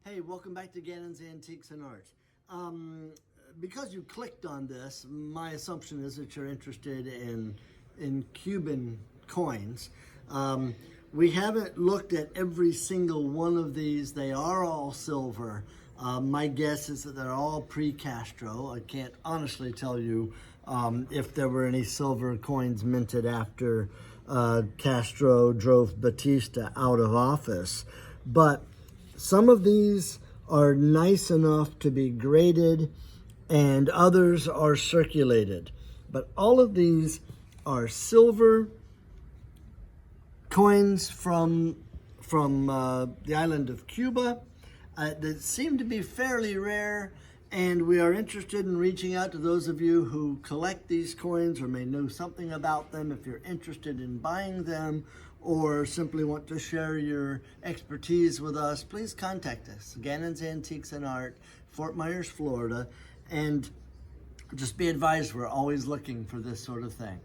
Hey, welcome back to Gannons Antiques and Art. Because you clicked on this, my assumption is that you're interested in Cuban coins. We haven't looked at every single one of these. They are all silver. My guess is that they're all pre-Castro. I can't honestly tell you if there were any silver coins minted after Castro drove Batista out of office. But some of these are nice enough to be graded and others are circulated. But all of these are silver coins from the island of Cuba that seem to be fairly rare, and we are interested in reaching out to those of you who collect these coins or may know something about them. If you're interested in buying them or simply want to share your expertise with us, please contact us, Gannons Antiques and Art, Fort Myers, Florida, and just be advised we're always looking for this sort of thing.